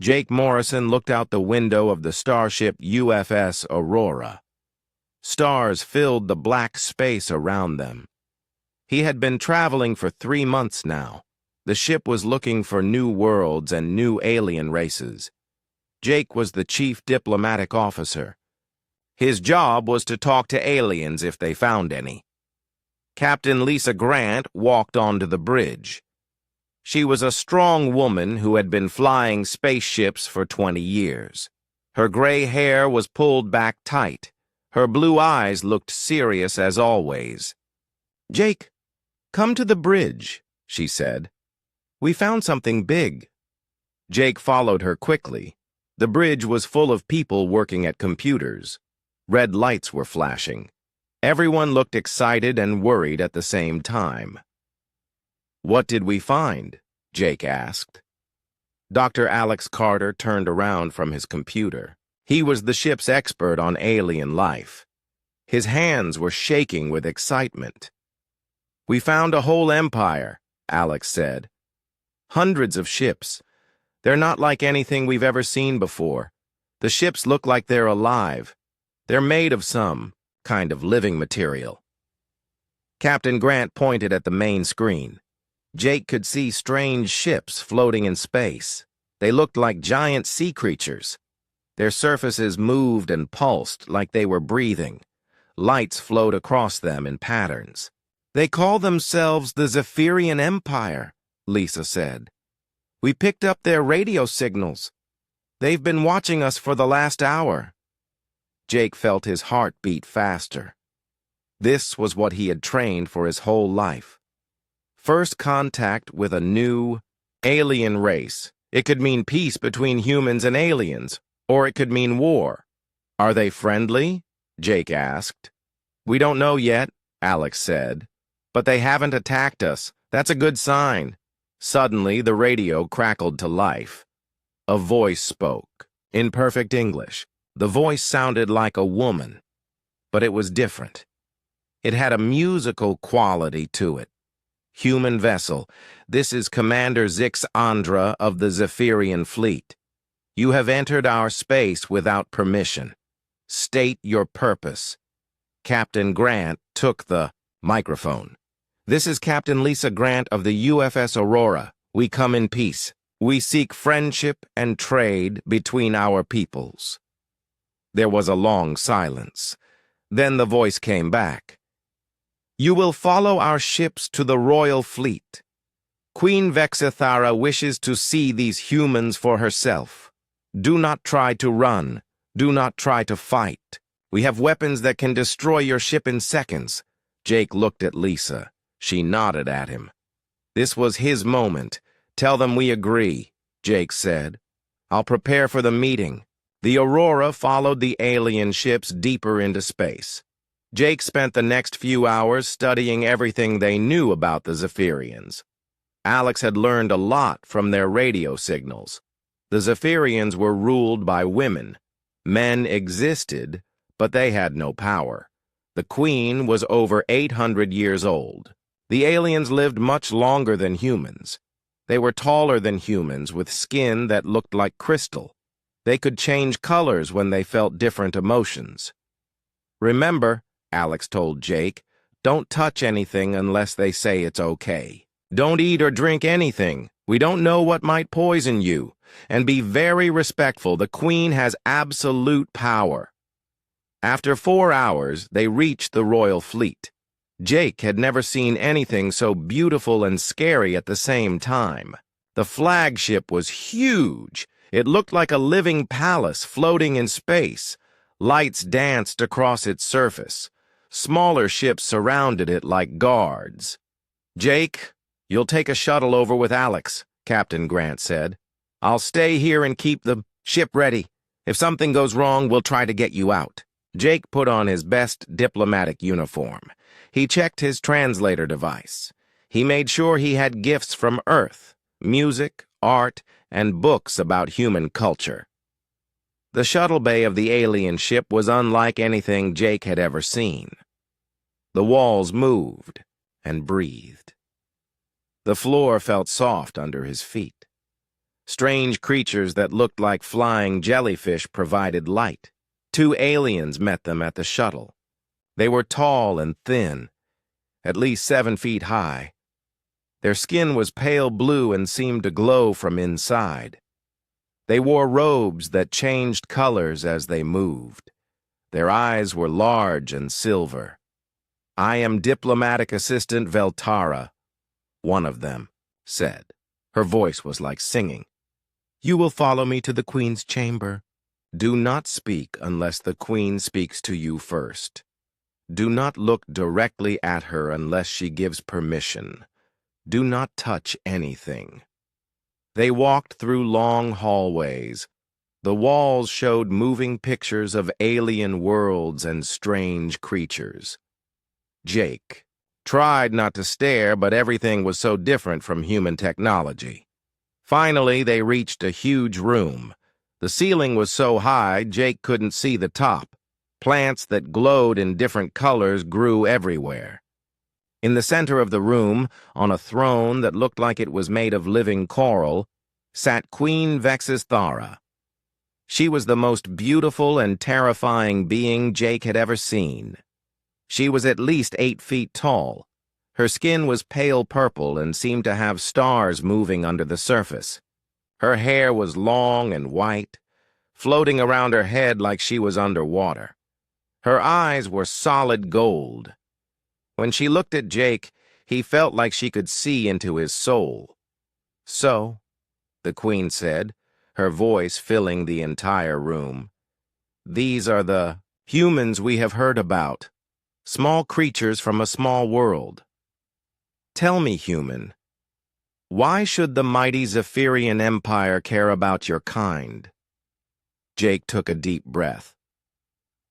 Jake Morrison looked out the window of the starship USS Aurora. Stars filled the black space around them. He had been traveling for 3 months now. The ship was looking for new worlds and new alien races. Jake was the chief diplomatic officer. His job was to talk to aliens if they found any. Captain Lisa Grant walked onto the bridge. She was a strong woman who had been flying spaceships for 20 years. Her gray hair was pulled back tight. Her blue eyes looked serious as always. "Jake, come to the bridge," she said. "We found something big." Jake followed her quickly. The bridge was full of people working at computers. Red lights were flashing. Everyone looked excited and worried at the same time. "What did we find?" Jake asked. Dr. Alex Carter turned around from his computer. He was the ship's expert on alien life. His hands were shaking with excitement. "We found a whole empire," Alex said. "Hundreds of ships. They're not like anything we've ever seen before. The ships look like they're alive. They're made of some kind of living material." Captain Grant pointed at the main screen. Jake could see strange ships floating in space. They looked like giant sea creatures. Their surfaces moved and pulsed like they were breathing. Lights flowed across them in patterns. "They call themselves the Zephyrian Empire," Lisa said. "We picked up their radio signals. They've been watching us for the last hour." Jake felt his heart beat faster. This was what he had trained for his whole life. First contact with a new, alien race. It could mean peace between humans and aliens, or it could mean war. "Are they friendly?" Jake asked. "We don't know yet," Alex said. "But they haven't attacked us. That's a good sign." Suddenly, the radio crackled to life. A voice spoke, in perfect English. The voice sounded like a woman, but it was different. It had a musical quality to it. "Human vessel, this is Commander Zix Andra of the Zephyrian Fleet. You have entered our space without permission. State your purpose." Captain Grant took the microphone. "This is Captain Lisa Grant of the USS Aurora. We come in peace. We seek friendship and trade between our peoples." There was a long silence. Then the voice came back. "You will follow our ships to the Royal Fleet. Queen Vexithara wishes to see these humans for herself. Do not try to run. Do not try to fight. We have weapons that can destroy your ship in seconds." Jake looked at Lisa. She nodded at him. This was his moment. "Tell them we agree," Jake said. "I'll prepare for the meeting." The Aurora followed the alien ships deeper into space. Jake spent the next few hours studying everything they knew about the Zephyrians. Alex had learned a lot from their radio signals. The Zephyrians were ruled by women. Men existed, but they had no power. The queen was over 800 years old. The aliens lived much longer than humans. They were taller than humans with skin that looked like crystal. They could change colors when they felt different emotions. "Remember," Alex told Jake, "don't touch anything unless they say it's okay. Don't eat or drink anything. We don't know what might poison you. And be very respectful. The Queen has absolute power." After 4 hours, they reached the Royal Fleet. Jake had never seen anything so beautiful and scary at the same time. The flagship was huge. It looked like a living palace floating in space. Lights danced across its surface. Smaller ships surrounded it like guards. "Jake, you'll take a shuttle over with Alex," Captain Grant said. "I'll stay here and keep the ship ready. If something goes wrong, we'll try to get you out." Jake put on his best diplomatic uniform. He checked his translator device. He made sure he had gifts from Earth, music, art, and books about human culture. The shuttle bay of the alien ship was unlike anything Jake had ever seen. The walls moved and breathed. The floor felt soft under his feet. Strange creatures that looked like flying jellyfish provided light. 2 aliens met them at the shuttle. They were tall and thin, at least 7 feet high. Their skin was pale blue and seemed to glow from inside. They wore robes that changed colors as they moved. Their eyes were large and silver. "I am Diplomatic Assistant Veltara," one of them said. Her voice was like singing. "You will follow me to the Queen's chamber. Do not speak unless the Queen speaks to you first. Do not look directly at her unless she gives permission. Do not touch anything." They walked through long hallways. The walls showed moving pictures of alien worlds and strange creatures. Jake tried not to stare, but everything was so different from human technology. Finally, they reached a huge room. The ceiling was so high, Jake couldn't see the top. Plants that glowed in different colors grew everywhere. In the center of the room, on a throne that looked like it was made of living coral, sat Queen Vexithara. She was the most beautiful and terrifying being Jake had ever seen. She was at least 8 feet tall. Her skin was pale purple and seemed to have stars moving under the surface. Her hair was long and white, floating around her head like she was underwater. Her eyes were solid gold. When she looked at Jake, he felt like she could see into his soul. "So," the Queen said, her voice filling the entire room, "these are the humans we have heard about, small creatures from a small world. Tell me, human, why should the mighty Zephyrian Empire care about your kind?" Jake took a deep breath.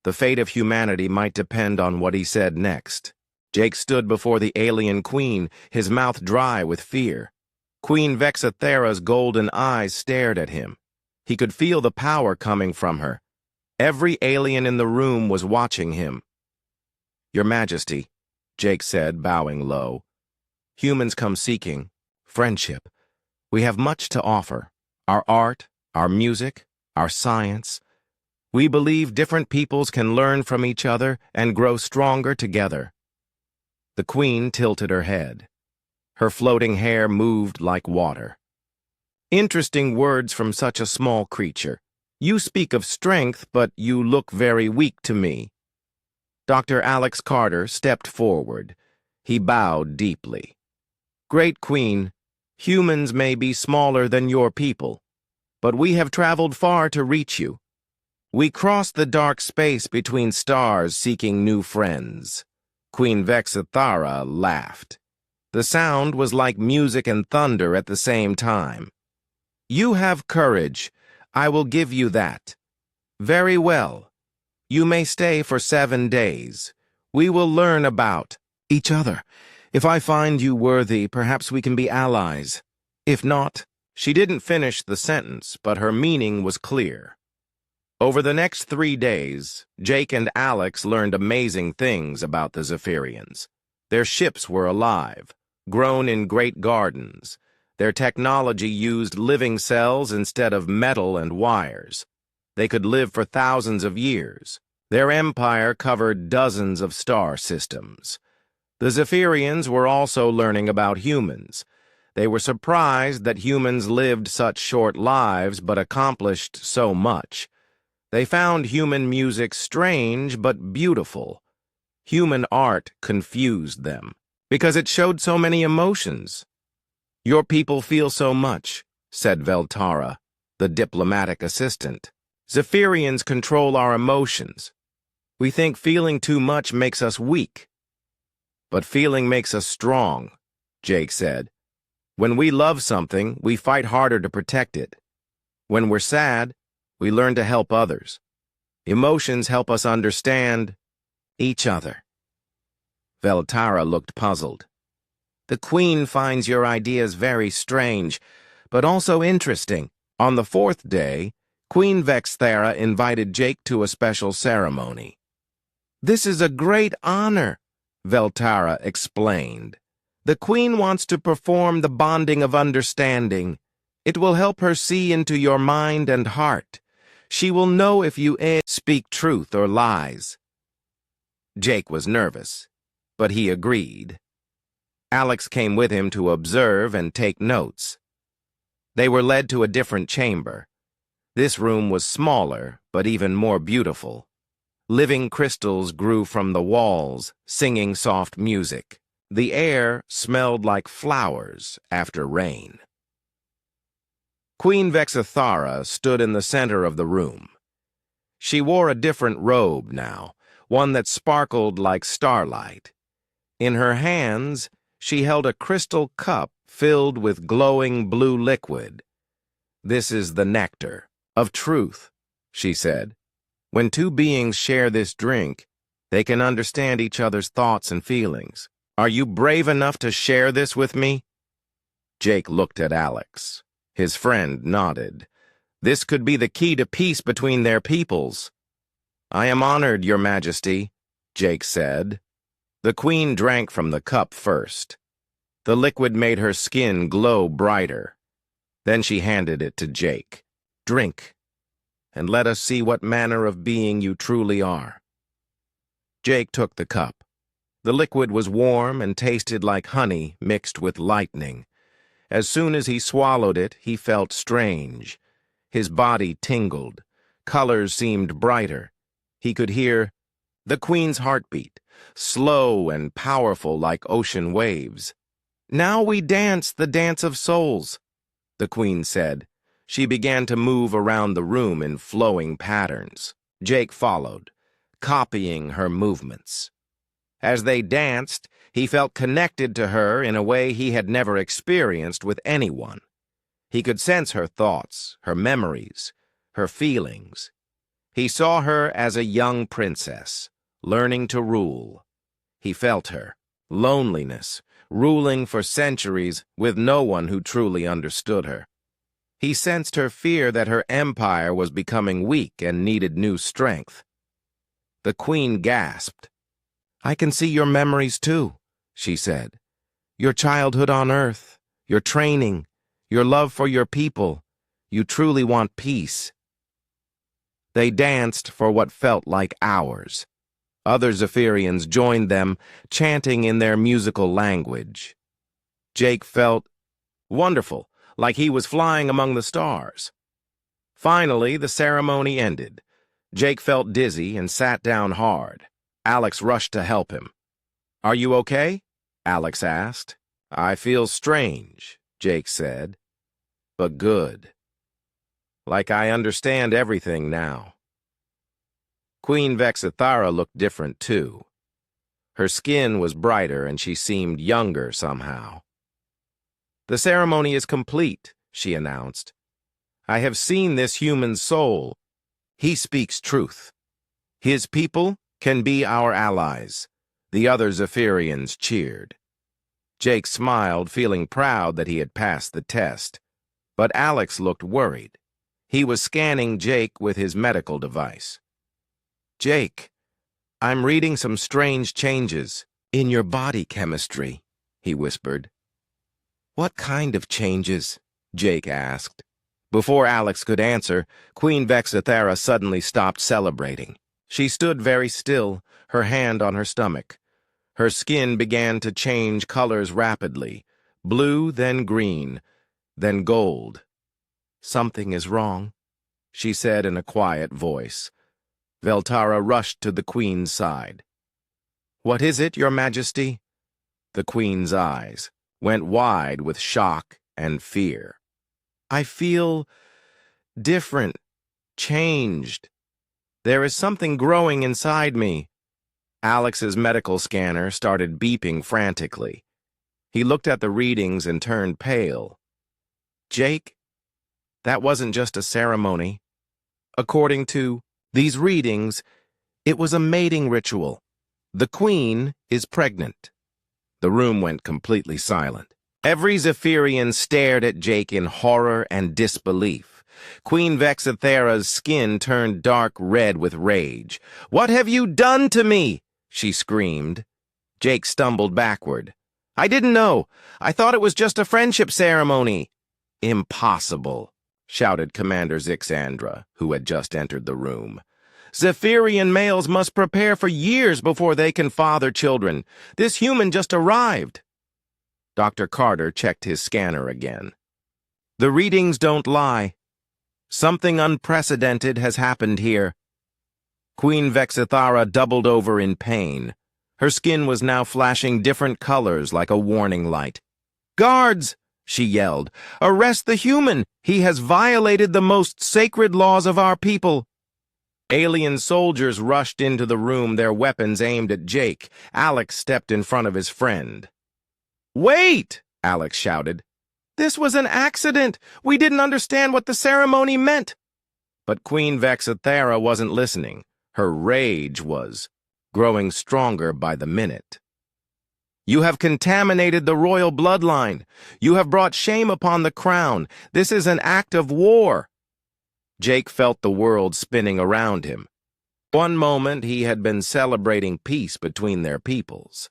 The fate of humanity might depend on what he said next. Jake stood before the alien queen, his mouth dry with fear. Queen Vexithara's golden eyes stared at him. He could feel the power coming from her. Every alien in the room was watching him. "Your Majesty," Jake said, bowing low, "humans come seeking friendship. We have much to offer. Our art, our music, our science. We believe different peoples can learn from each other and grow stronger together." The Queen tilted her head. Her floating hair moved like water. "Interesting words from such a small creature. You speak of strength, but you look very weak to me." Dr. Alex Carter stepped forward. He bowed deeply. "Great Queen, humans may be smaller than your people, but we have traveled far to reach you. We crossed the dark space between stars seeking new friends." Queen Vexithara laughed. The sound was like music and thunder at the same time. "You have courage. I will give you that. Very well. You may stay for 7 days. We will learn about each other. If I find you worthy, perhaps we can be allies. If not..." She didn't finish the sentence, but her meaning was clear. Over the next 3 days, Jake and Alex learned amazing things about the Zephyrians. Their ships were alive, grown in great gardens. Their technology used living cells instead of metal and wires. They could live for thousands of years. Their empire covered dozens of star systems. The Zephyrians were also learning about humans. They were surprised that humans lived such short lives but accomplished so much. They found human music strange but beautiful. Human art confused them, because it showed so many emotions. "Your people feel so much," said Veltara, the diplomatic assistant. "Zephyrians control our emotions. We think feeling too much makes us weak. But feeling makes us strong," Jake said. "When we love something, we fight harder to protect it. When we're sad, we learn to help others. Emotions help us understand each other." Veltara looked puzzled. "The Queen finds your ideas very strange, but also interesting." On the 4th day, Queen Vexithara invited Jake to a special ceremony. "This is a great honor," Veltara explained. "The Queen wants to perform the bonding of understanding. It will help her see into your mind and heart. She will know if you speak truth or lies. Jake was nervous, but he agreed. Alex came with him to observe and take notes. They were led to a different chamber. This room was smaller, but even more beautiful. Living crystals grew from the walls, singing soft music. The air smelled like flowers after rain. Queen Vexithara stood in the center of the room. She wore a different robe now, one that sparkled like starlight. In her hands, she held a crystal cup filled with glowing blue liquid. "This is the nectar of truth," she said. "When two beings share this drink, they can understand each other's thoughts and feelings. Are you brave enough to share this with me?" Jake looked at Alex. His friend nodded. This could be the key to peace between their peoples. "I am honored, Your Majesty," Jake said. The queen drank from the cup first. The liquid made her skin glow brighter. Then she handed it to Jake. "Drink, and let us see what manner of being you truly are." Jake took the cup. The liquid was warm and tasted like honey mixed with lightning. As soon as he swallowed it, he felt strange. His body tingled. Colors seemed brighter. He could hear the queen's heartbeat, slow and powerful like ocean waves. "Now we dance the dance of souls," the queen said. She began to move around the room in flowing patterns. Jake followed, copying her movements. As they danced, he felt connected to her in a way he had never experienced with anyone. He could sense her thoughts, her memories, her feelings. He saw her as a young princess, learning to rule. He felt her, loneliness, ruling for centuries with no one who truly understood her. He sensed her fear that her empire was becoming weak and needed new strength. The queen gasped. "I can see your memories too," she said. "Your childhood on Earth, your training, your love for your people. You truly want peace." They danced for what felt like hours. Other Zephyrians joined them, chanting in their musical language. Jake felt wonderful, like he was flying among the stars. Finally, the ceremony ended. Jake felt dizzy and sat down hard. Alex rushed to help him. "Are you okay?" Alex asked. "I feel strange," Jake said, "but good. Like I understand everything now." Queen Vexithara looked different too. Her skin was brighter and she seemed younger somehow. "The ceremony is complete," she announced. "I have seen this human's soul. He speaks truth. His people can be our allies." The other Zephyrians cheered. Jake smiled, feeling proud that he had passed the test. But Alex looked worried. He was scanning Jake with his medical device. "Jake, I'm reading some strange changes in your body chemistry," he whispered. "What kind of changes?" Jake asked. Before Alex could answer, Queen Vexithara suddenly stopped celebrating. She stood very still, her hand on her stomach. Her skin began to change colors rapidly, blue, then green, then gold. "Something is wrong," she said in a quiet voice. Veltara rushed to the queen's side. "What is it, Your Majesty?" The queen's eyes went wide with shock and fear. "I feel different, changed. There is something growing inside me." Alex's medical scanner started beeping frantically. He looked at the readings and turned pale. "Jake, that wasn't just a ceremony. According to these readings, it was a mating ritual. The queen is pregnant." The room went completely silent. Every Zephyrian stared at Jake in horror and disbelief. Queen Vexithara's skin turned dark red with rage. "What have you done to me?" she screamed. Jake stumbled backward. "I didn't know. I thought it was just a friendship ceremony." Impossible, shouted Commander Zixandra, who had just entered the room. Zephyrian males must prepare for years before they can father children. This human just arrived. Dr. Carter checked his scanner again. The readings don't lie. Something unprecedented has happened here. Queen Vexithara doubled over in pain. Her skin was now flashing different colors like a warning light. "Guards!" she yelled. "Arrest the human! He has violated the most sacred laws of our people!" Alien soldiers rushed into the room, their weapons aimed at Jake. Alex stepped in front of his friend. "Wait!" Alex shouted. "This was an accident! We didn't understand what the ceremony meant!" But Queen Vexithara wasn't listening. Her rage was growing stronger by the minute. "You have contaminated the royal bloodline. You have brought shame upon the crown. This is an act of war." Jake felt the world spinning around him. One moment he had been celebrating peace between their peoples.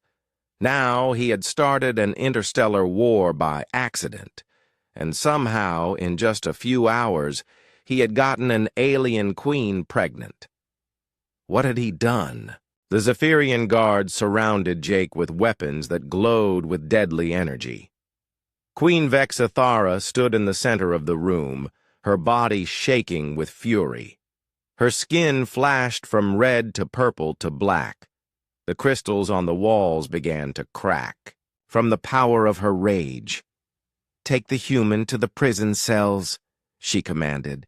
Now he had started an interstellar war by accident, and somehow, in just a few hours, he had gotten an alien queen pregnant. What had he done? The Zephyrian guards surrounded Jake with weapons that glowed with deadly energy. Queen Vexithara stood in the center of the room, her body shaking with fury. Her skin flashed from red to purple to black. The crystals on the walls began to crack from the power of her rage. "Take the human to the prison cells," she commanded.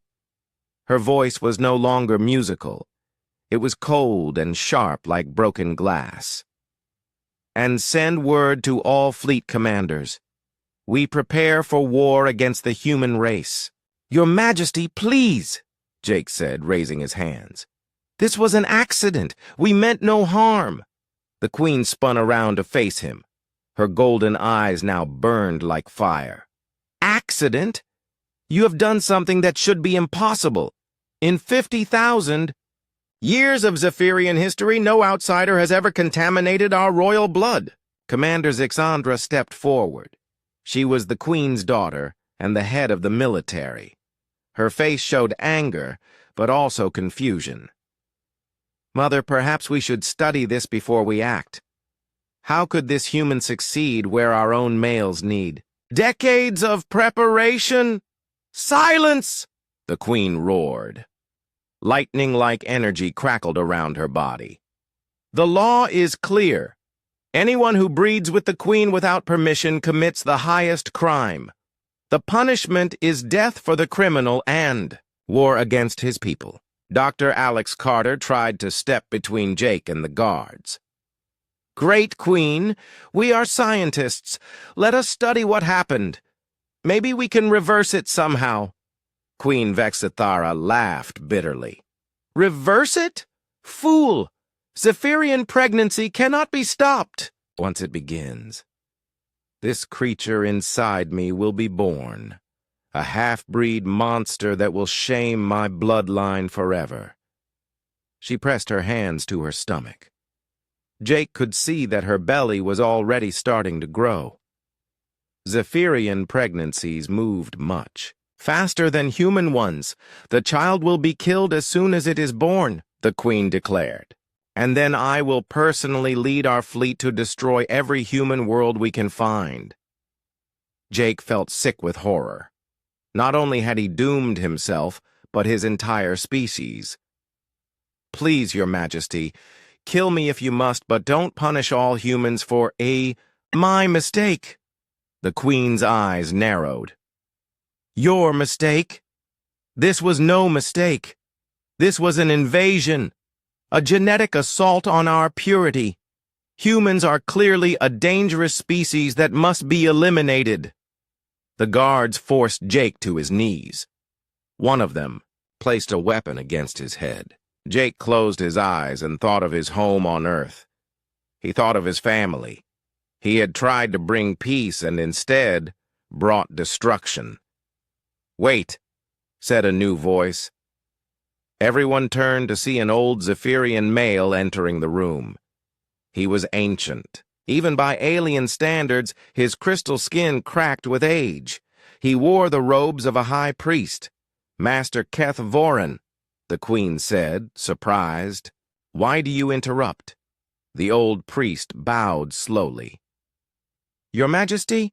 Her voice was no longer musical. It was cold and sharp like broken glass. "And send word to all fleet commanders. We prepare for war against the human race." "Your Majesty, please," Jake said, raising his hands. "This was an accident. We meant no harm." The queen spun around to face him. Her golden eyes now burned like fire. "Accident? You have done something that should be impossible. In 50,000 years of Zephyrian history, no outsider has ever contaminated our royal blood." Commander Zixandra stepped forward. She was the queen's daughter and the head of the military. Her face showed anger, but also confusion. "Mother, perhaps we should study this before we act. How could this human succeed where our own males need decades of preparation?" "Silence!" the queen roared. Lightning-like energy crackled around her body. "The law is clear. Anyone who breeds with the queen without permission commits the highest crime. The punishment is death for the criminal and war against his people." Dr. Alex Carter tried to step between Jake and the guards. "Great Queen, we are scientists. Let us study what happened. Maybe we can reverse it somehow." Queen Vexithara laughed bitterly. "Reverse it? Fool! Zephyrian pregnancy cannot be stopped once it begins. This creature inside me will be born, a half-breed monster that will shame my bloodline forever." She pressed her hands to her stomach. Jake could see that her belly was already starting to grow. Zephyrian pregnancies moved much, faster than human ones. "The child will be killed as soon as it is born," the queen declared. "And then I will personally lead our fleet to destroy every human world we can find." Jake felt sick with horror. Not only had he doomed himself, but his entire species. "Please, Your Majesty, kill me if you must, but don't punish all humans for my mistake." The queen's eyes narrowed. "Your mistake? This was no mistake. This was an invasion. A genetic assault on our purity. Humans are clearly a dangerous species that must be eliminated." The guards forced Jake to his knees. One of them placed a weapon against his head. Jake closed his eyes and thought of his home on Earth. He thought of his family. He had tried to bring peace and instead brought destruction. "Wait," said a new voice. Everyone turned to see an old Zephyrian male entering the room. He was ancient. Even by alien standards, his crystal skin cracked with age. He wore the robes of a high priest. Master Keth Voran, the queen said, surprised. Why do you interrupt? The old priest bowed slowly. Your Majesty,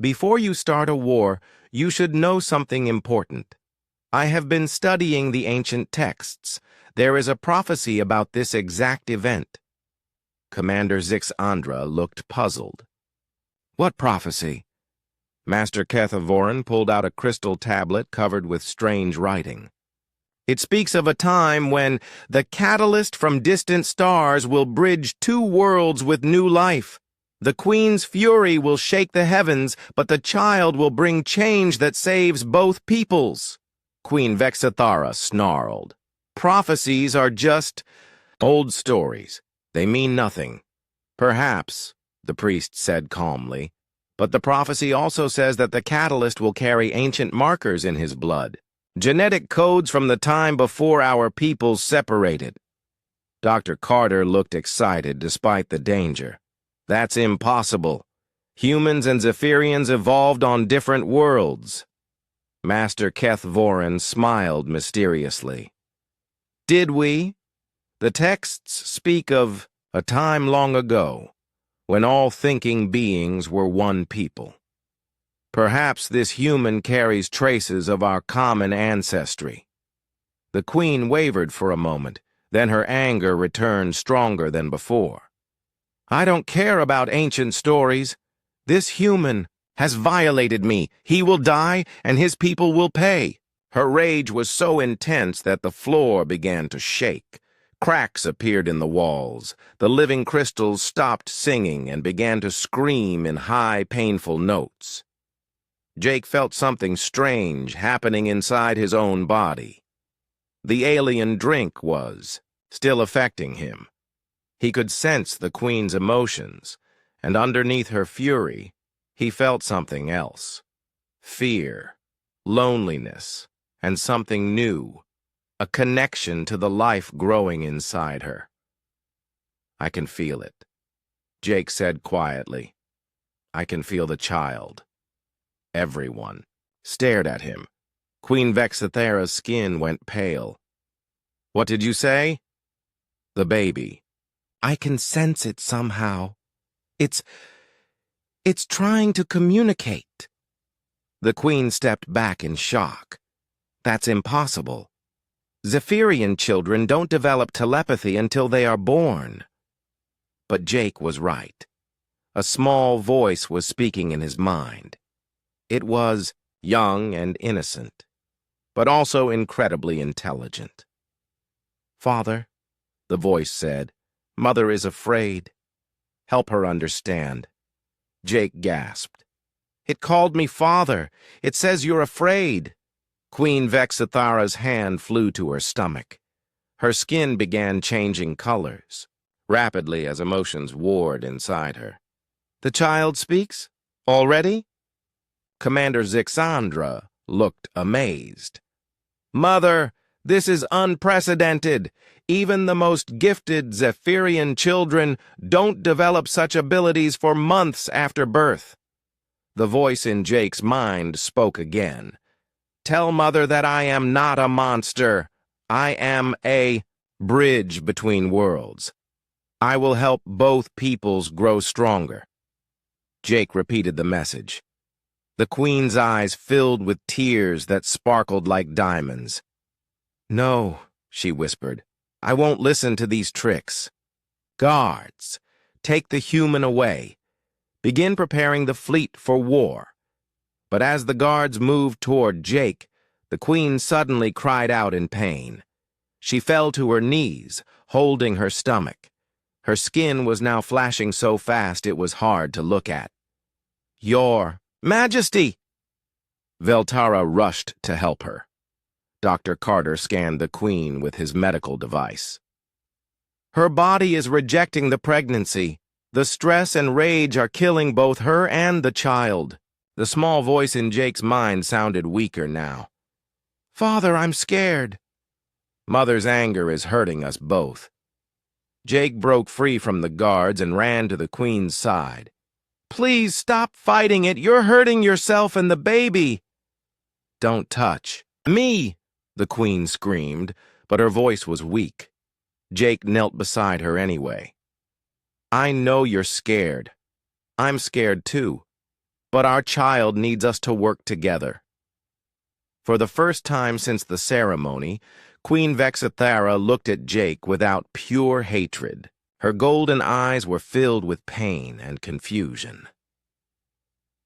before you start a war, you should know something important. I have been studying the ancient texts. There is a prophecy about this exact event. Commander Zixandra looked puzzled. What prophecy? Master Kethovoran pulled out a crystal tablet covered with strange writing. It speaks of a time when the catalyst from distant stars will bridge two worlds with new life. The Queen's fury will shake the heavens, but the child will bring change that saves both peoples. Queen Vexathara snarled. Prophecies are just old stories. They mean nothing. Perhaps, the priest said calmly, but the prophecy also says that the catalyst will carry ancient markers in his blood, genetic codes from the time before our peoples separated. Dr. Carter looked excited despite the danger. That's impossible. Humans and Zephyrians evolved on different worlds. Master Keth Voran smiled mysteriously. Did we? The texts speak of a time long ago, when all thinking beings were one people. Perhaps this human carries traces of our common ancestry. The queen wavered for a moment, then her anger returned stronger than before. I don't care about ancient stories. This human has violated me. He will die, and his people will pay. Her rage was so intense that the floor began to shake. Cracks appeared in the walls. The living crystals stopped singing and began to scream in high, painful notes. Jake felt something strange happening inside his own body. The alien drink was still affecting him. He could sense the queen's emotions, and underneath her fury, he felt something else. Fear, loneliness, and something new. A connection to the life growing inside her. I can feel it, Jake said quietly. I can feel the child. Everyone stared at him. Queen Vexathera's skin went pale. What did you say? The baby. I can sense it somehow. It's trying to communicate. The queen stepped back in shock. That's impossible. Zephyrian children don't develop telepathy until they are born. But Jake was right. A small voice was speaking in his mind. It was young and innocent, but also incredibly intelligent. Father, the voice said, Mother is afraid. Help her understand. Jake gasped. It called me father. It says you're afraid. Queen Vexathara's hand flew to her stomach. Her skin began changing colors, rapidly as emotions warred inside her. The child speaks? Already? Commander Zixandra looked amazed. Mother, this is unprecedented. Even the most gifted Zephyrian children don't develop such abilities for months after birth. The voice in Jake's mind spoke again. Tell Mother that I am not a monster. I am a bridge between worlds. I will help both peoples grow stronger. Jake repeated the message. The queen's eyes filled with tears that sparkled like diamonds. No, she whispered. I won't listen to these tricks. Guards, take the human away. Begin preparing the fleet for war. But as the guards moved toward Jake, the queen suddenly cried out in pain. She fell to her knees, holding her stomach. Her skin was now flashing so fast it was hard to look at. Your Majesty! Veltara rushed to help her. Dr. Carter scanned the queen with his medical device. Her body is rejecting the pregnancy. The stress and rage are killing both her and the child. The small voice in Jake's mind sounded weaker now. Father, I'm scared. Mother's anger is hurting us both. Jake broke free from the guards and ran to the queen's side. Please stop fighting it. You're hurting yourself and the baby. Don't touch me, the queen screamed, but her voice was weak. Jake knelt beside her anyway. I know you're scared. I'm scared too. But our child needs us to work together. For the first time since the ceremony, Queen Vexithara looked at Jake without pure hatred. Her golden eyes were filled with pain and confusion.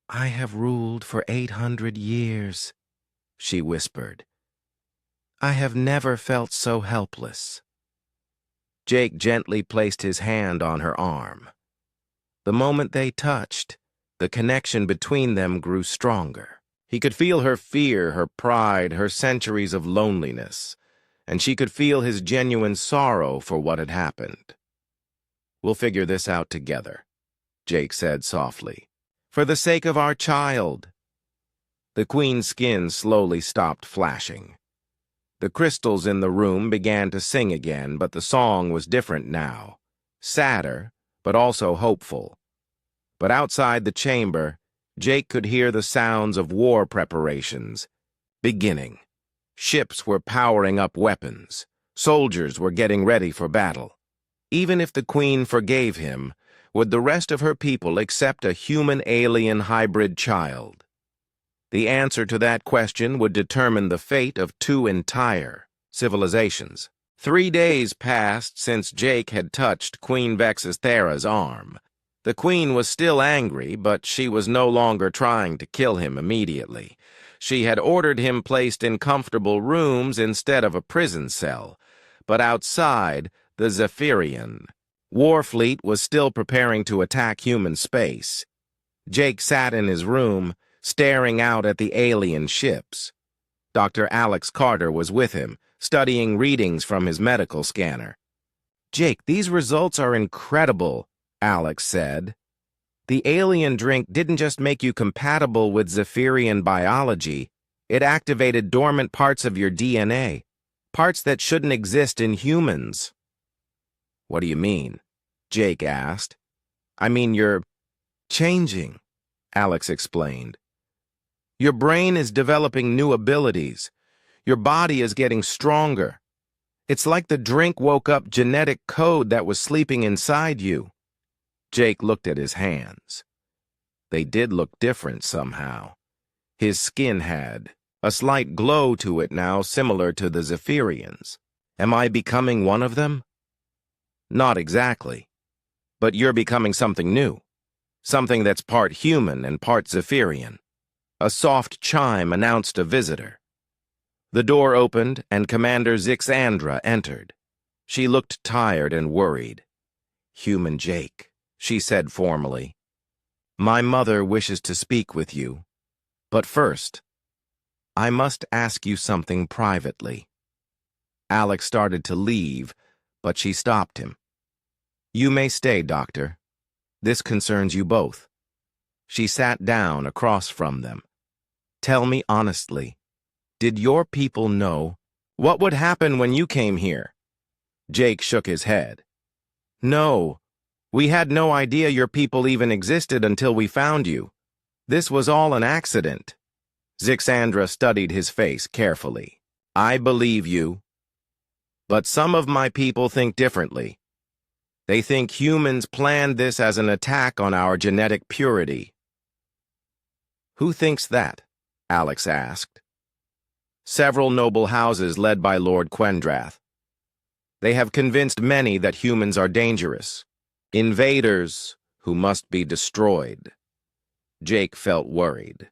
I have ruled for 800 years, she whispered. I have never felt so helpless. Jake gently placed his hand on her arm. The moment they touched, the connection between them grew stronger. He could feel her fear, her pride, her centuries of loneliness, and she could feel his genuine sorrow for what had happened. We'll figure this out together, Jake said softly. For the sake of our child. The queen's skin slowly stopped flashing. The crystals in the room began to sing again, but the song was different now. Sadder, but also hopeful. But outside the chamber, Jake could hear the sounds of war preparations beginning. Ships were powering up weapons. Soldiers were getting ready for battle. Even if the queen forgave him, would the rest of her people accept a human-alien hybrid child? The answer to that question would determine the fate of 2 entire civilizations. 3 days passed since Jake had touched Queen Vexithara's arm. The queen was still angry, but she was no longer trying to kill him immediately. She had ordered him placed in comfortable rooms instead of a prison cell. But outside, the Zephyrian Warfleet was still preparing to attack human space. Jake sat in his room, staring out at the alien ships. Dr. Alex Carter was with him, studying readings from his medical scanner. Jake, these results are incredible, Alex said. The alien drink didn't just make you compatible with Zephyrian biology, it activated dormant parts of your DNA, parts that shouldn't exist in humans. What do you mean? Jake asked. I mean, you're changing, Alex explained. Your brain is developing new abilities. Your body is getting stronger. It's like the drink woke up genetic code that was sleeping inside you. Jake looked at his hands. They did look different somehow. His skin had a slight glow to it now, similar to the Zephyrians. Am I becoming one of them? Not exactly. But you're becoming something new. Something that's part human and part Zephyrian. A soft chime announced a visitor. The door opened and Commander Zixandra entered. She looked tired and worried. Human Jake, she said formally. My mother wishes to speak with you. But first, I must ask you something privately. Alex started to leave, but she stopped him. You may stay, Doctor. This concerns you both. She sat down across from them. Tell me honestly, did your people know what would happen when you came here? Jake shook his head. No, we had no idea your people even existed until we found you. This was all an accident. Zixandra studied his face carefully. I believe you. But some of my people think differently. They think humans planned this as an attack on our genetic purity. Who thinks that? Alex asked. Several noble houses led by Lord Quendrath. They have convinced many that humans are dangerous. Invaders who must be destroyed. Jake felt worried.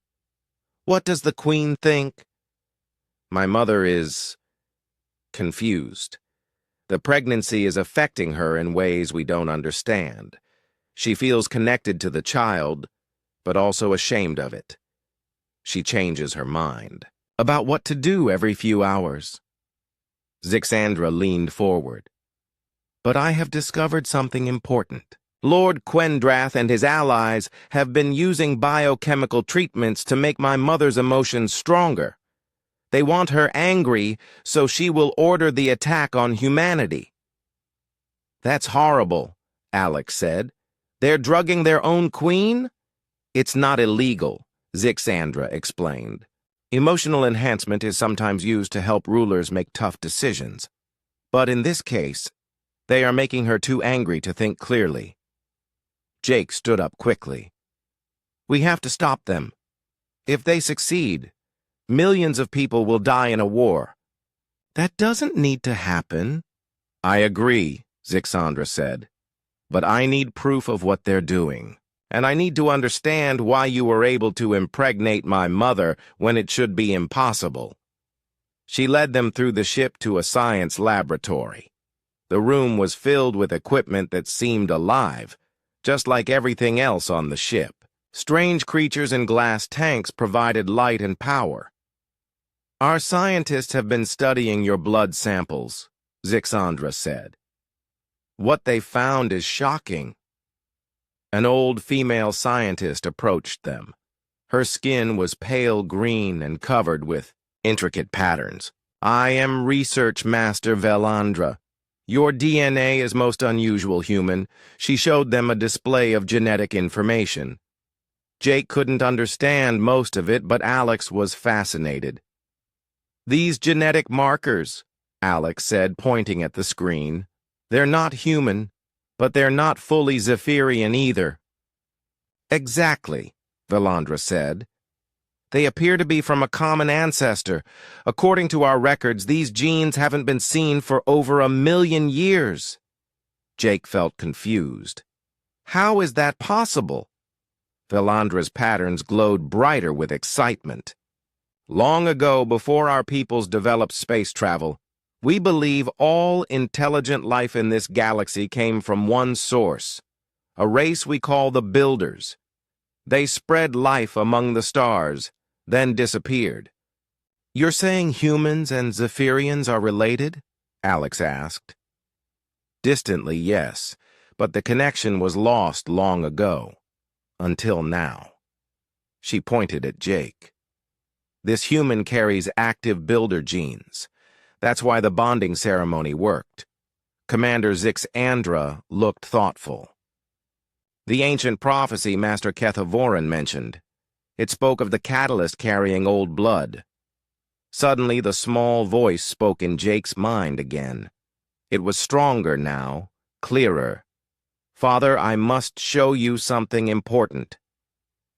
What does the Queen think? My mother is confused. The pregnancy is affecting her in ways we don't understand. She feels connected to the child, but also ashamed of it. She changes her mind about what to do every few hours. Zixandra leaned forward. But I have discovered something important. Lord Quendrath and his allies have been using biochemical treatments to make my mother's emotions stronger. They want her angry, so she will order the attack on humanity. That's horrible, Alex said. They're drugging their own queen? It's not illegal, Zixandra explained. Emotional enhancement is sometimes used to help rulers make tough decisions. But in this case, they are making her too angry to think clearly. Jake stood up quickly. We have to stop them. If they succeed, millions of people will die in a war. That doesn't need to happen. I agree, Zixandra said. But I need proof of what they're doing. And I need to understand why you were able to impregnate my mother when it should be impossible. She led them through the ship to a science laboratory. The room was filled with equipment that seemed alive, just like everything else on the ship. Strange creatures in glass tanks provided light and power. Our scientists have been studying your blood samples, Zixandra said. What they found is shocking. An old female scientist approached them. Her skin was pale green and covered with intricate patterns. I am Research Master Velandra. Your DNA is most unusual, human. She showed them a display of genetic information. Jake couldn't understand most of it, but Alex was fascinated. These genetic markers, Alex said, pointing at the screen. They're not human, but they're not fully Zephyrian either. Exactly, Velandra said. They appear to be from a common ancestor. According to our records, these genes haven't been seen for over 1,000,000 years. Jake felt confused. How is that possible? Velandra's patterns glowed brighter with excitement. Long ago, before our peoples developed space travel, we believe all intelligent life in this galaxy came from one source, a race we call the Builders. They spread life among the stars, then disappeared. You're saying humans and Zephyrians are related? Alex asked. Distantly, yes, but the connection was lost long ago. Until now. She pointed at Jake. This human carries active builder genes. That's why the bonding ceremony worked. Commander Zixandra looked thoughtful. The ancient prophecy Master Kethavoran mentioned. It spoke of the catalyst carrying old blood. Suddenly, the small voice spoke in Jake's mind again. It was stronger now, clearer. Father, I must show you something important.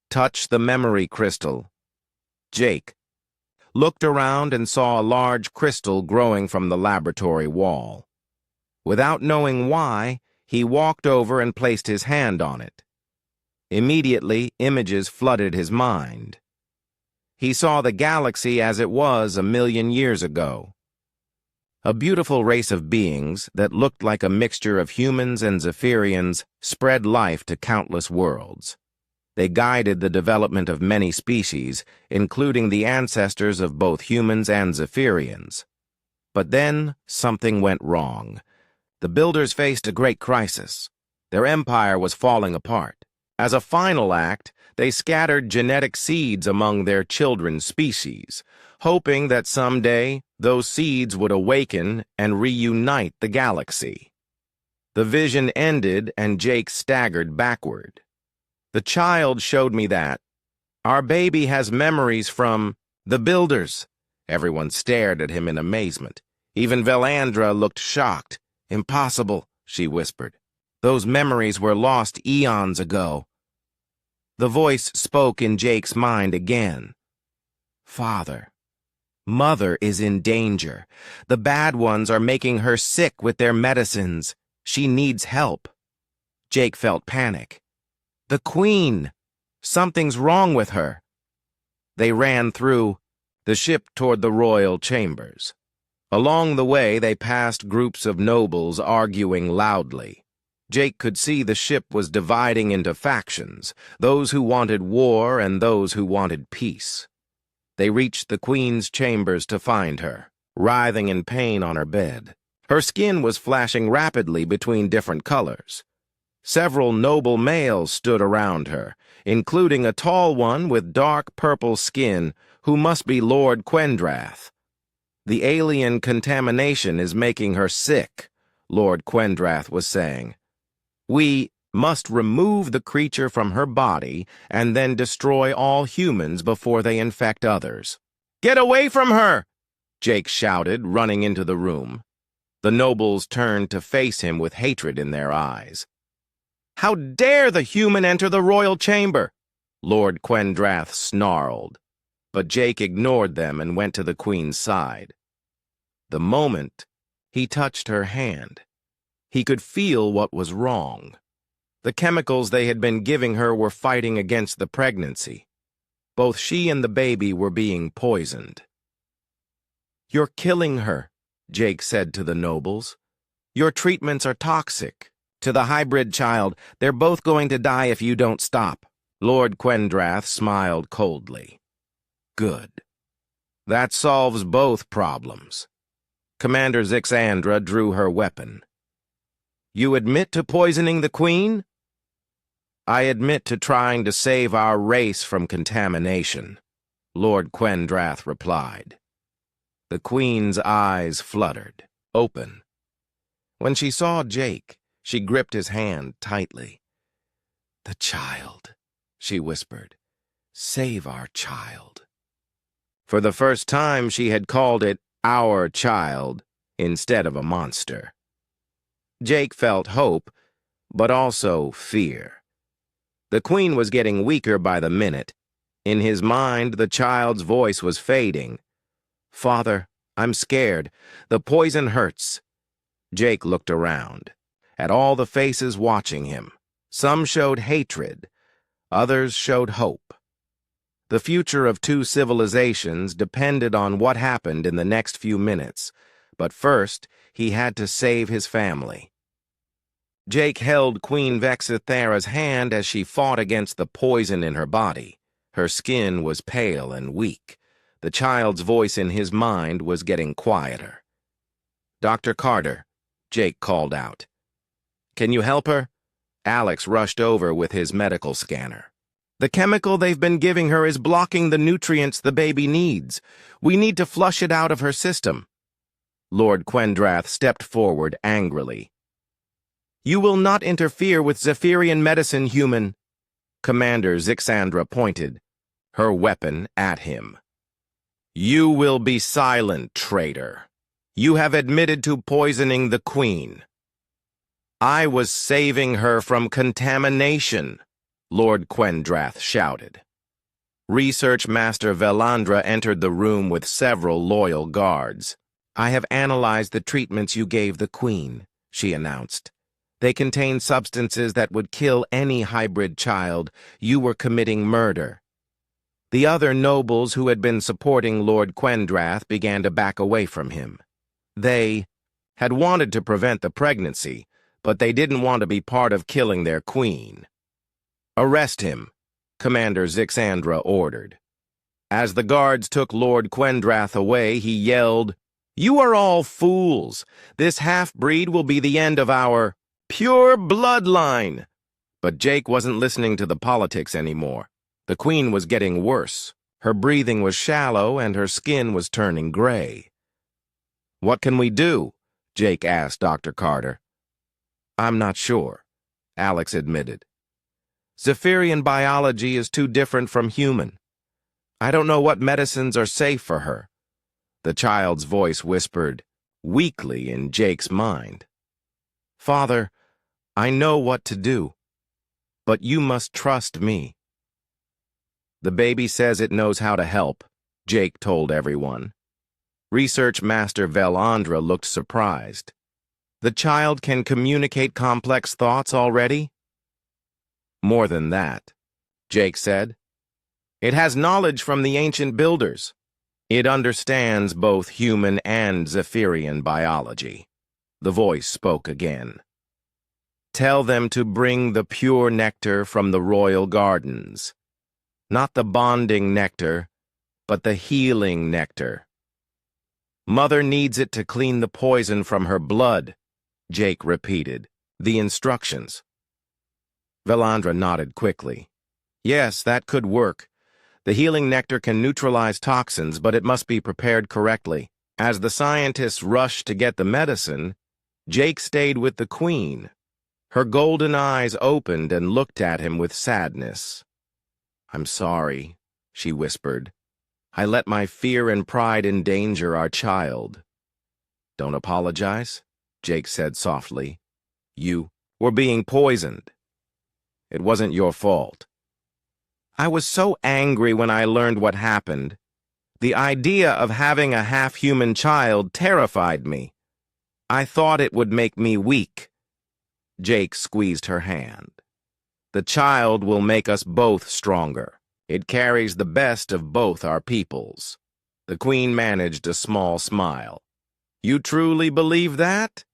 Touch the memory crystal. Jake looked around and saw a large crystal growing from the laboratory wall. Without knowing why, he walked over and placed his hand on it. Immediately, images flooded his mind. He saw the galaxy as it was 1,000,000 years ago. A beautiful race of beings that looked like a mixture of humans and Zephyrians spread life to countless worlds. They guided the development of many species, including the ancestors of both humans and Zephyrians. But then, something went wrong. The Builders faced a great crisis. Their empire was falling apart. As a final act, they scattered genetic seeds among their children's species, hoping that someday those seeds would awaken and reunite the galaxy. The vision ended and Jake staggered backward. The child showed me that. Our baby has memories from the Builders. Everyone stared at him in amazement. Even Velandra looked shocked. Impossible, she whispered. Those memories were lost eons ago. The voice spoke in Jake's mind again. Father, Mother is in danger. The bad ones are making her sick with their medicines. She needs help. Jake felt panic. The Queen! Something's wrong with her. They ran through the ship toward the royal chambers. Along the way, they passed groups of nobles arguing loudly. Jake could see the ship was dividing into factions, those who wanted war and those who wanted peace. They reached the Queen's chambers to find her, writhing in pain on her bed. Her skin was flashing rapidly between different colors. Several noble males stood around her, including a tall one with dark purple skin who must be Lord Quendrath. The alien contamination is making her sick, Lord Quendrath was saying. We must remove the creature from her body and then destroy all humans before they infect others. "Get away from her!" Jake shouted, running into the room. The nobles turned to face him with hatred in their eyes. "How dare the human enter the royal chamber?" Lord Quendrath snarled, but Jake ignored them and went to the queen's side. The moment he touched her hand, he could feel what was wrong. The chemicals they had been giving her were fighting against the pregnancy. Both she and the baby were being poisoned. "You're killing her," Jake said to the nobles. "Your treatments are toxic. To the hybrid child, they're both going to die if you don't stop." Lord Quendrath smiled coldly. "Good. That solves both problems." Commander Zixandra drew her weapon. "You admit to poisoning the queen?" "I admit to trying to save our race from contamination," Lord Quendrath replied. The queen's eyes fluttered, open. When she saw Jake, she gripped his hand tightly. "The child," she whispered. "Save our child." For the first time, she had called it our child instead of a monster. Jake felt hope, but also fear. The queen was getting weaker by the minute. In his mind, the child's voice was fading. "Father, I'm scared. The poison hurts." Jake looked around, at all the faces watching him. Some showed hatred, others showed hope. The future of two civilizations depended on what happened in the next few minutes, but first he had to save his family. Jake held Queen Vexithera's hand as she fought against the poison in her body. Her skin was pale and weak. The child's voice in his mind was getting quieter. "Dr. Carter," Jake called out. "Can you help her?" Alex rushed over with his medical scanner. "The chemical they've been giving her is blocking the nutrients the baby needs. We need to flush it out of her system." Lord Quendrath stepped forward angrily. "You will not interfere with Zephyrian medicine, human." Commander Zixandra pointed, her weapon at him. "You will be silent, traitor. You have admitted to poisoning the queen." "I was saving her from contamination," Lord Quendrath shouted. Research Master Velandra entered the room with several loyal guards. "I have analyzed the treatments you gave the queen," she announced. "They contain substances that would kill any hybrid child. You were committing murder." The other nobles who had been supporting Lord Quendrath began to back away from him. They had wanted to prevent the pregnancy, but they didn't want to be part of killing their queen. "Arrest him," Commander Zixandra ordered. As the guards took Lord Quendrath away, he yelled, "You are all fools. This half-breed will be the end of our pure bloodline." But Jake wasn't listening to the politics anymore. The queen was getting worse. Her breathing was shallow and her skin was turning gray. "What can we do?" Jake asked Dr. Carter. "I'm not sure," Alex admitted. "Zephyrian biology is too different from human. I don't know what medicines are safe for her." The child's voice whispered, weakly in Jake's mind. "Father, I know what to do, but you must trust me." "The baby says it knows how to help," Jake told everyone. Research Master Velandra looked surprised. "The child can communicate complex thoughts already?" "More than that," Jake said. "It has knowledge from the ancient builders. It understands both human and Zephyrian biology." The voice spoke again. "Tell them to bring the pure nectar from the royal gardens. Not the bonding nectar, but the healing nectar. Mother needs it to clean the poison from her blood," Jake repeated, the instructions. Velandra nodded quickly. "Yes, that could work. The healing nectar can neutralize toxins, but it must be prepared correctly." As the scientists rushed to get the medicine, Jake stayed with the queen. Her golden eyes opened and looked at him with sadness. "I'm sorry," she whispered. "I let my fear and pride endanger our child." "Don't apologize," Jake said softly. "You were being poisoned. It wasn't your fault." "I was so angry when I learned what happened. The idea of having a half-human child terrified me. I thought it would make me weak." Jake squeezed her hand. "The child will make us both stronger. It carries the best of both our peoples." The Queen managed a small smile. "You truly believe that?"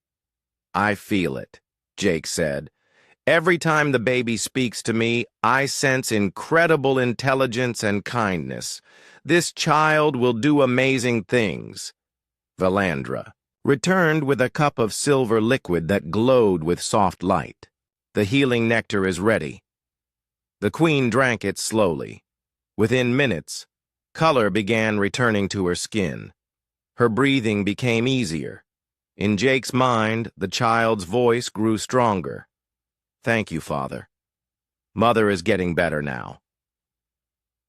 "I feel it," Jake said. "Every time the baby speaks to me, I sense incredible intelligence and kindness. This child will do amazing things." Valandra returned with a cup of silver liquid that glowed with soft light. "The healing nectar is ready." The Queen drank it slowly. Within minutes, color began returning to her skin. Her breathing became easier. In Jake's mind, the child's voice grew stronger. "Thank you, Father. Mother is getting better now."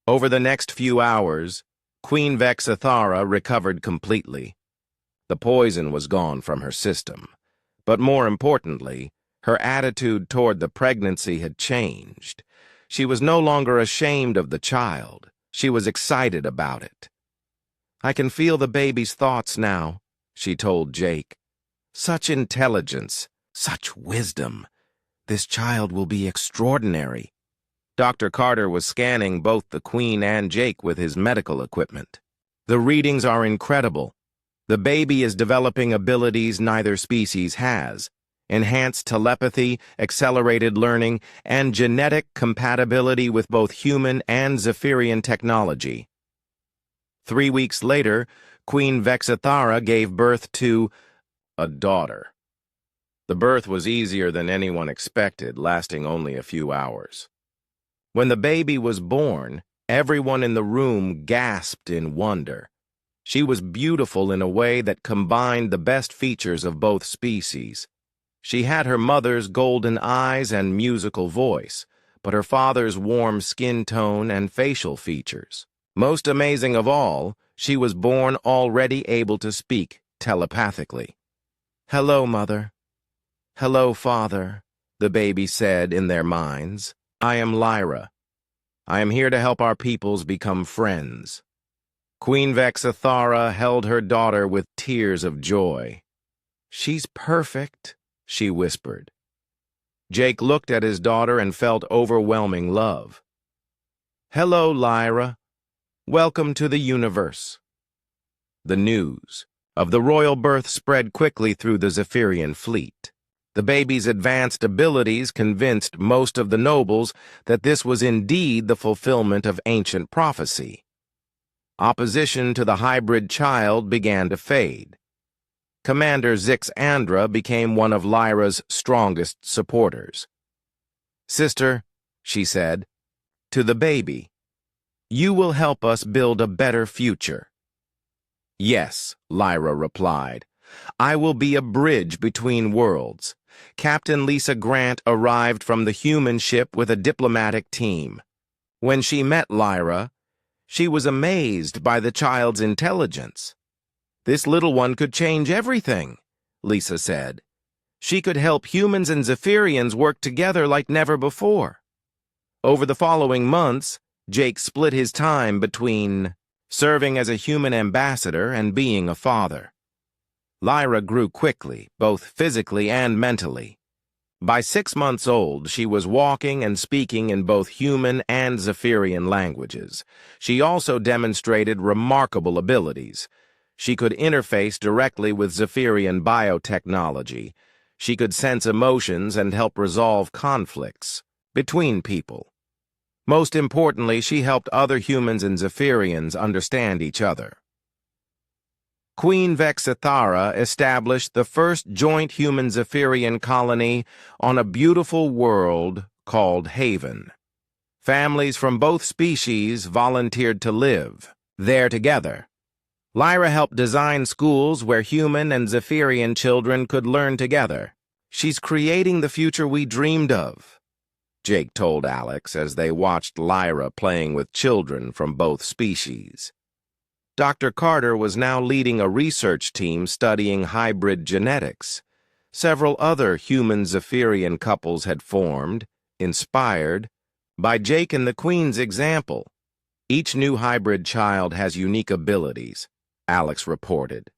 Over the next few hours, Queen Vexithara recovered completely. The poison was gone from her system, but more importantly, her attitude toward the pregnancy had changed. She was no longer ashamed of the child. She was excited about it. "I can feel the baby's thoughts now," she told Jake. "Such intelligence, such wisdom. This child will be extraordinary." Dr. Carter was scanning both the Queen and Jake with his medical equipment. "The readings are incredible. The baby is developing abilities neither species has: enhanced telepathy, accelerated learning, and genetic compatibility with both human and Zephyrian technology." 3 weeks later, Queen Vexithara gave birth to a daughter. The birth was easier than anyone expected, lasting only a few hours. When the baby was born, everyone in the room gasped in wonder. She was beautiful in a way that combined the best features of both species. She had her mother's golden eyes and musical voice, but her father's warm skin tone and facial features. Most amazing of all, she was born already able to speak telepathically. "Hello, Mother." "Hello, Father," the baby said in their minds. "I am Lyra. I am here to help our peoples become friends." Queen Vexithara held her daughter with tears of joy. "She's perfect," she whispered. Jake looked at his daughter and felt overwhelming love. "Hello, Lyra. Welcome to the universe." The news of the royal birth spread quickly through the Zephyrian fleet. The baby's advanced abilities convinced most of the nobles that this was indeed the fulfillment of ancient prophecy. Opposition to the hybrid child began to fade. Commander Zix-Andra became one of Lyra's strongest supporters. "Sister," she said, to the baby, "you will help us build a better future." "Yes," Lyra replied. "I will be a bridge between worlds." Captain Lisa Grant arrived from the human ship with a diplomatic team. When she met Lyra, she was amazed by the child's intelligence. "This little one could change everything," Lisa said. "She could help humans and Zephyrians work together like never before." Over the following months, Jake split his time between serving as a human ambassador and being a father. Lyra grew quickly, both physically and mentally. By 6 months old, she was walking and speaking in both human and Zephyrian languages. She also demonstrated remarkable abilities. She could interface directly with Zephyrian biotechnology. She could sense emotions and help resolve conflicts between people. Most importantly, she helped other humans and Zephyrians understand each other. Queen Vexithara established the first joint human-Zephyrian colony on a beautiful world called Haven. Families from both species volunteered to live there together. Lyra helped design schools where human and Zephyrian children could learn together. She's creating the future we dreamed of, Jake told Alex as they watched Lyra playing with children from both species. Dr. Carter was now leading a research team studying hybrid genetics. Several other human Zephyrian couples had formed, inspired by Jake and the Queen's example. Each new hybrid child has unique abilities, Alex reported.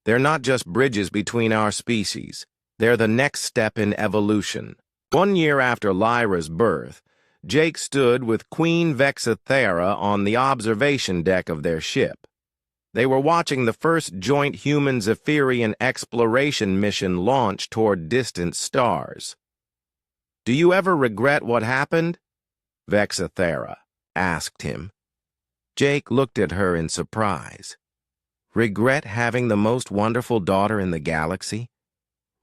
They're not just bridges between our species. They're the next step in evolution. 1 year after Lyra's birth, Jake stood with Queen Vexathera on the observation deck of their ship. They were watching the first joint human Zephyrian exploration mission launch toward distant stars. "Do you ever regret what happened?" Vexathera asked him. Jake looked at her in surprise. Regret having the most wonderful daughter in the galaxy?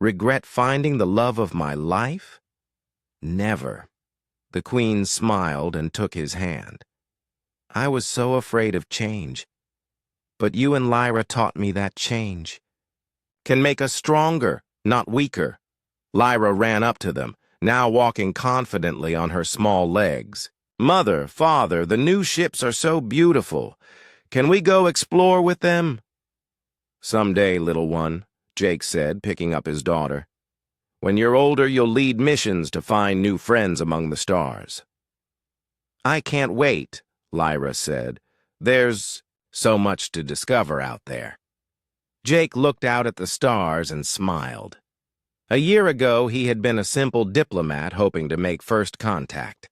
Regret finding the love of my life? Never. The Queen smiled and took his hand. I was so afraid of change. But you and Lyra taught me that change can make us stronger, not weaker. Lyra ran up to them, now walking confidently on her small legs. Mother, Father, the new ships are so beautiful. Can we go explore with them? Someday, little one, Jake said, picking up his daughter. When you're older, you'll lead missions to find new friends among the stars. I can't wait, Lyra said. There's so much to discover out there. Jake looked out at the stars and smiled. A year ago, he had been a simple diplomat hoping to make first contact.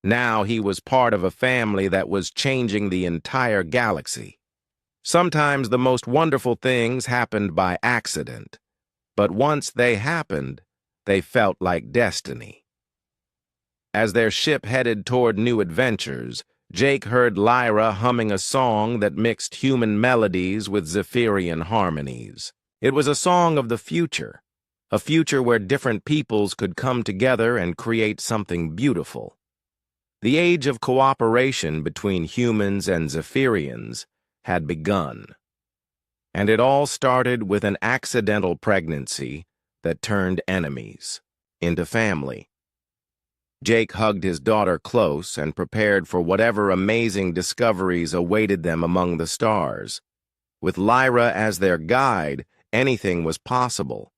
Now he was part of a family that was changing the entire galaxy. Sometimes the most wonderful things happened by accident, but once they happened, they felt like destiny. As their ship headed toward new adventures, Jake heard Lyra humming a song that mixed human melodies with Zephyrian harmonies. It was a song of the future, a future where different peoples could come together and create something beautiful. The age of cooperation between humans and Zephyrians had begun. And it all started with an accidental pregnancy that turned enemies into family. Jake hugged his daughter close and prepared for whatever amazing discoveries awaited them among the stars. With Lyra as their guide, anything was possible.